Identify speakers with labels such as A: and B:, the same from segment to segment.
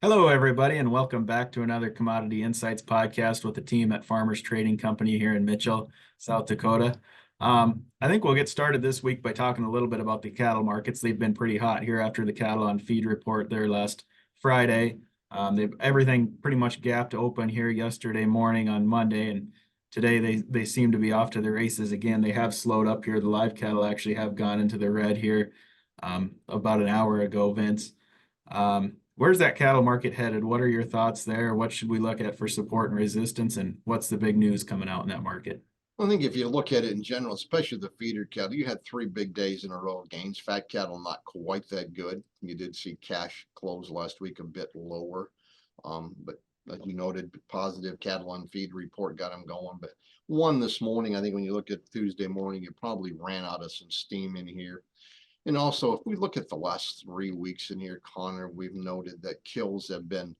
A: Hello, everybody, and welcome back to another Commodity Insights podcast with the team at Farmers Trading Company here in Mitchell, South Dakota. I think we'll get started this week by talking a little bit about the cattle markets. They've been pretty hot here after the cattle on feed report there last Friday. Everything pretty much gapped open here yesterday morning on Monday, and today they seem to be off to the races again. They have slowed up here. The live cattle actually have gone into the red here about an hour ago, Vince. Where's that cattle market headed? What are your thoughts there? What should we look at for support and resistance? And what's the big news coming out in that market?
B: I think if you look at it in general, especially the feeder cattle, you had 3 big days in a row of gains. Fat cattle not quite that good. You did see cash close last week a bit lower, but like you noted, positive cattle on feed report got them going. But one this morning, I think when you look at Tuesday morning, it probably ran out of some steam in here. And also, if we look at the last 3 weeks in here, Connor, we've noted that kills have been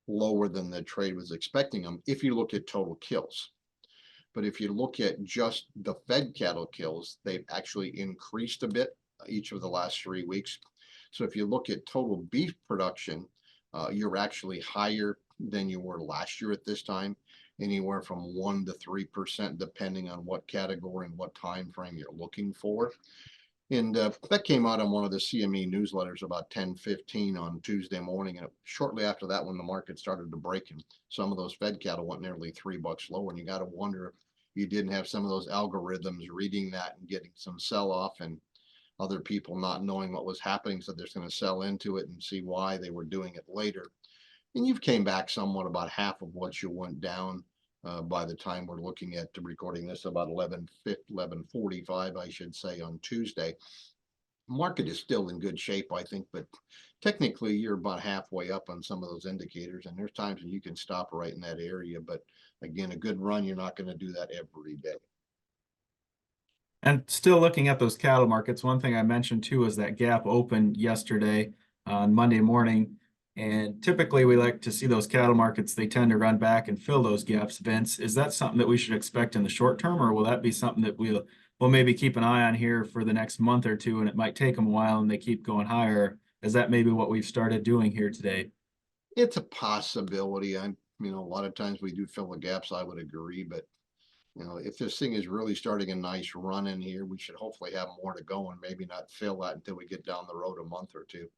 B: lower than the trade was expecting them. If you look at total kills. But if you look at just the fed cattle kills, they've actually increased a bit each of the last 3 weeks. So if you look at total beef production, you're actually higher than you were last year at this time, anywhere from 1 to 3%, depending on what category and what time frame you're looking for. And that came out on one of the CME newsletters about 10:15 on Tuesday morning. And shortly after that, when the market started to break, and some of those fed cattle went nearly $3 lower. And you got to wonder if you didn't have some of those algorithms reading that and getting some sell off, and other people not knowing what was happening. So they're just going to sell into it and see why they were doing it later. And you've came back somewhat, about half of what you went down by the time we're looking at recording this, about 11:45, I should say, on Tuesday. Market is still in good shape, I think, but technically you're about halfway up on some of those indicators, and there's times when you can stop right in that area. But again, a good run, you're not going to do that every day.
A: And still looking at those cattle markets, one thing I mentioned too is that gap opened yesterday on Monday morning. And typically we like to see those cattle markets, they tend to run back and fill those gaps, Vince. Is that something that we should expect in the short term, or will that be something that we'll maybe keep an eye on here for the next month or two, and it might take them a while and they keep going higher? Is that maybe what we've started doing here today?
B: It's a possibility. A lot of times we do fill the gaps, I would agree, but if this thing is really starting a nice run in here, we should hopefully have more to go and maybe not fill that until we get down the road a month or two.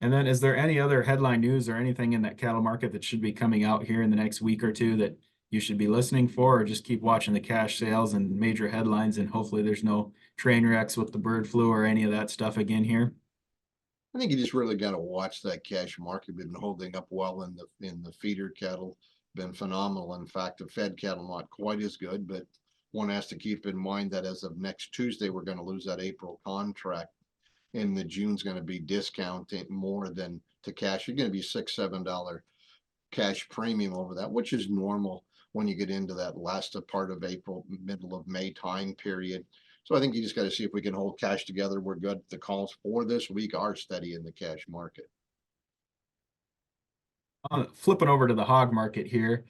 A: And then is there any other headline news or anything in that cattle market that should be coming out here in the next week or two that you should be listening for, or just keep watching the cash sales and major headlines, and hopefully there's no train wrecks with the bird flu or any of that stuff again here?
B: I think you just really got to watch that cash market. We've been holding up well in the feeder cattle, been phenomenal. In fact, the fed cattle not quite as good, but one has to keep in mind that as of next Tuesday, we're going to lose that April contract, and the June's going to be discounting more than to cash. You're going to be $6-7 cash premium over that, which is normal when you get into that last part of April, middle of May time period. So I think you just got to see if we can hold cash together. We're good. The calls for this week are steady in the cash market.
A: Flipping over to the hog market here,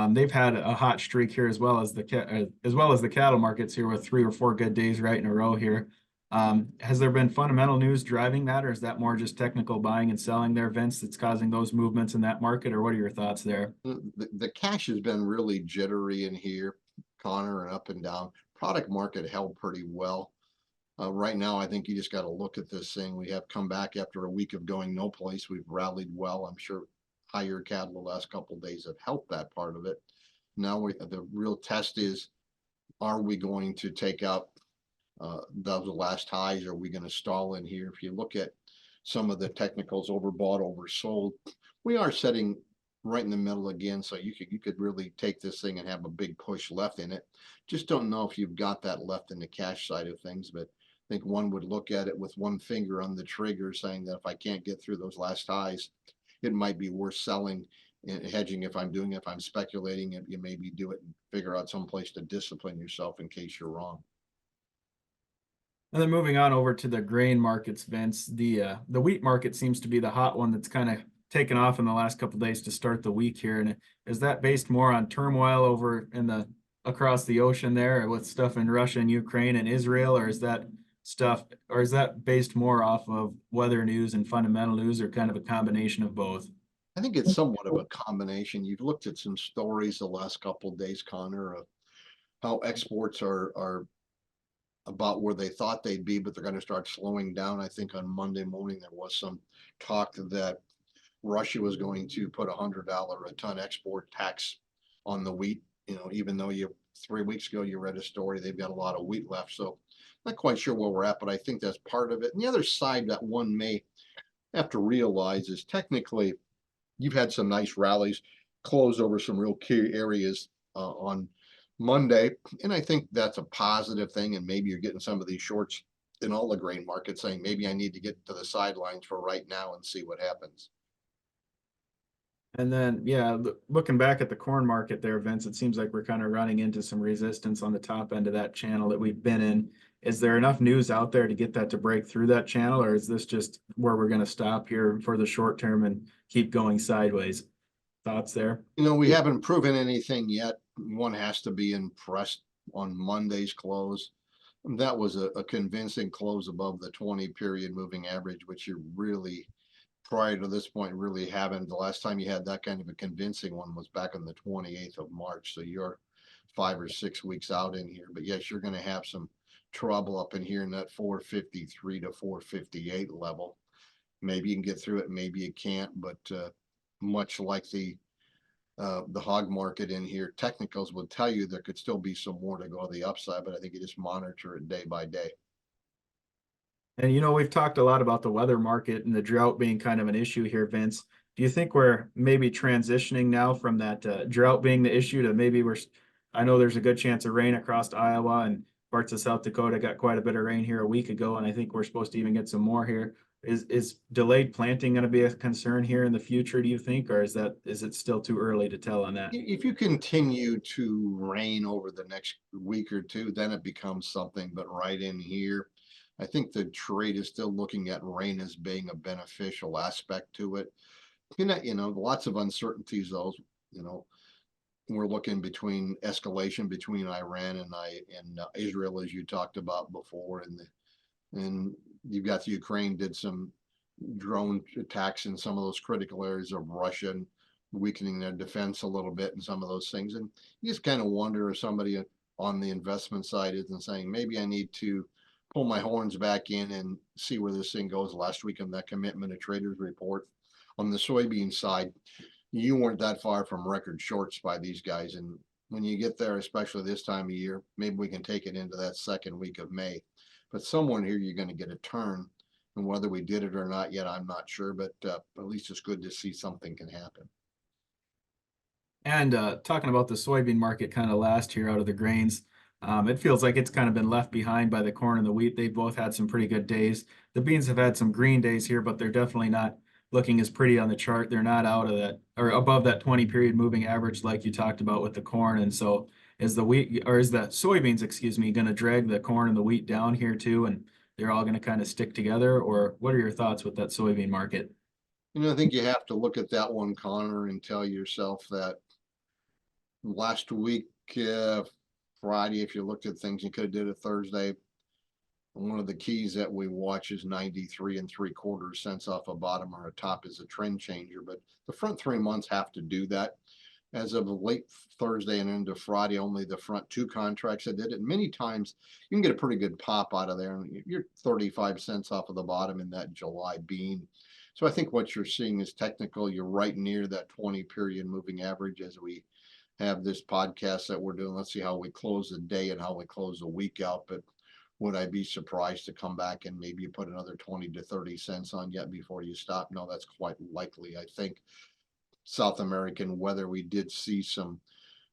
A: they've had a hot streak here as well as the cattle markets here with 3 or 4 good days right in a row here. Has there been fundamental news driving that, or is that more just technical buying and selling there, Vince, that's causing those movements in that market, or what are your thoughts there?
B: The cash has been really jittery in here, Connor, and up and down. Product market held pretty well. Right now, I think you just got to look at this thing. We have come back after a week of going no place. We've rallied well. I'm sure higher cattle the last couple of days have helped that part of it. Now the real test is, are we going to take out those last highs? Are we going to stall in here? If you look at some of the technicals, overbought, oversold, we are setting right in the middle again. So you could really take this thing and have a big push left in it. Just don't know if you've got that left in the cash side of things, but I think one would look at it with one finger on the trigger, saying that if I can't get through those last highs, it might be worth selling and hedging. If I'm speculating, you maybe do it and figure out some place to discipline yourself in case you're wrong.
A: And then moving on over to the grain markets, Vince, the wheat market seems to be the hot one that's kind of taken off in the last couple of days to start the week here. And is that based more on turmoil over in the across the ocean there with stuff in Russia and Ukraine and Israel, or is that stuff, or is that based more off of weather news and fundamental news, or kind of a combination of both?
B: I think it's somewhat of a combination. You've looked at some stories the last couple of days, Connor, of how exports are about where they thought they'd be, but they're going to start slowing down. I think on Monday morning there was some talk that Russia was going to put $100 a ton export tax on the wheat. Even though 3 weeks ago you read a story, they've got a lot of wheat left. So not quite sure where we're at, but I think that's part of it. And the other side that one may have to realize is technically you've had some nice rallies close over some real key areas on Monday. And I think that's a positive thing. And maybe you're getting some of these shorts in all the grain markets saying, maybe I need to get to the sidelines for right now and see what happens.
A: And then, yeah, looking back at the corn market there, Vince, it seems like we're kind of running into some resistance on the top end of that channel that we've been in. Is there enough news out there to get that to break through that channel, or is this just where we're going to stop here for the short term and keep going sideways? Thoughts there?
B: We haven't proven anything yet. One has to be impressed on Monday's close. That was a convincing close above the 20 period moving average, which you really, prior to this point, really haven't. The last time you had that kind of a convincing one was back on the 28th of March. So you're 5 or 6 weeks out in here. But yes, you're going to have some trouble up in here in that 453 to 458 level. Maybe you can get through it, maybe you can't. But much like the hog market in here, technicals would tell you there could still be some more to go to the upside, but I think you just monitor it day by day.
A: And we've talked a lot about the weather market and the drought being kind of an issue here, Vince. Do you think we're maybe transitioning now from that drought being the issue to maybe I know there's a good chance of rain across Iowa, and parts of South Dakota got quite a bit of rain here a week ago, and I think we're supposed to even get some more here. Is delayed planting going to be a concern here in the future, do you think, or is it still too early to tell on that?
B: If you continue to rain over the next week or two, then it becomes something. But right in here, I think the trade is still looking at rain as being a beneficial aspect to it. Lots of uncertainties, though. We're looking between escalation between Iran and Israel, as you talked about before, and you've got the Ukraine did some drone attacks in some of those critical areas of Russia, and weakening their defense a little bit and some of those things. And you just kind of wonder if somebody on the investment side isn't saying, maybe I need to pull my horns back in and see where this thing goes. Last week on that commitment of traders report on the soybean side, you weren't that far from record shorts by these guys. And when you get there, especially this time of year, maybe we can take it into that second week of May. But somewhere here, you're going to get a turn. And whether we did it or not yet, I'm not sure. But at least it's good to see something can happen.
A: And talking about the soybean market kind of last here out of the grains, it feels like it's kind of been left behind by the corn and the wheat. They both had some pretty good days. The beans have had some green days here, but they're definitely not looking as pretty on the chart. They're not out of that or above that 20 period moving average like you talked about with the corn. And so is the soybeans, excuse me, going to drag the corn and the wheat down here too? And they're all going to kind of stick together? Or what are your thoughts with that soybean market?
B: I think you have to look at that one, Connor, and tell yourself that last week, Friday, if you looked at things, you could have did it Thursday. One of the keys that we watch is 93 3/4 cents off a bottom or a top is a trend changer. But the front 3 months have to do that. As of late Thursday and into Friday, only the front 2 contracts that did it. Many times you can get a pretty good pop out of there. You're 35 cents off of the bottom in that July bean. So I think what you're seeing is technical. You're right near that 20 period moving average as we have this podcast that we're doing. Let's see how we close the day and how we close the week out. But would I be surprised to come back and maybe you put another 20 to 30 cents on yet before you stop? No, that's quite likely. I think South American weather, we did see some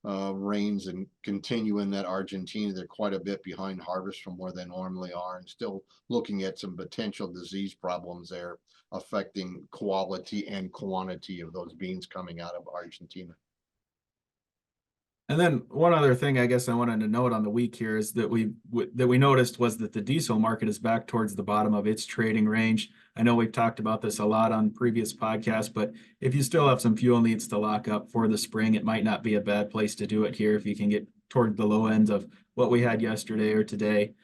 B: rains and continue in that Argentina. They're quite a bit behind harvest from where they normally are, and still looking at some potential disease problems there affecting quality and quantity of those beans coming out of Argentina.
A: And then one other thing I guess I wanted to note on the week here is that we noticed was that the diesel market is back towards the bottom of its trading range. I know we've talked about this a lot on previous podcasts, but if you still have some fuel needs to lock up for the spring, it might not be a bad place to do it here if you can get toward the low ends of what we had yesterday or today.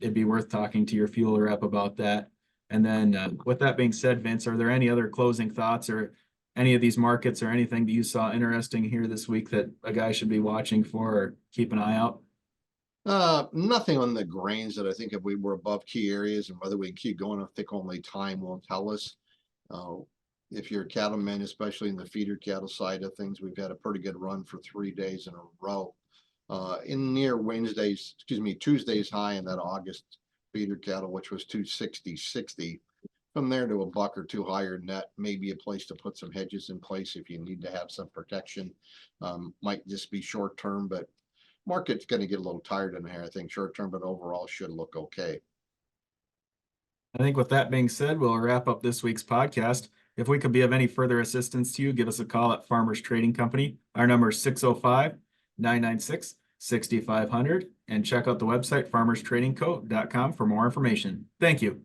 A: It'd be worth talking to your fuel rep about that. And then with that being said, Vince, are there any other closing thoughts or any of these markets or anything that you saw interesting here this week that a guy should be watching for or keep an eye out?
B: Nothing on the grains that I think if we were above key areas and whether we can keep going, I think only time will tell us. Uh, if you're a cattleman, especially in the feeder cattle side of things, we've had a pretty good run for 3 days in a row. In near Tuesday's high in that August feeder cattle, which was 260.60. From there to a buck or two higher net, maybe a place to put some hedges in place if you need to have some protection. Might just be short term, but market's going to get a little tired in here, I think, short term, but overall should look okay.
A: I think with that being said, we'll wrap up this week's podcast. If we could be of any further assistance to you, give us a call at Farmers Trading Company. Our number is 605-996-6500 and check out the website farmerstradingco.com for more information. Thank you.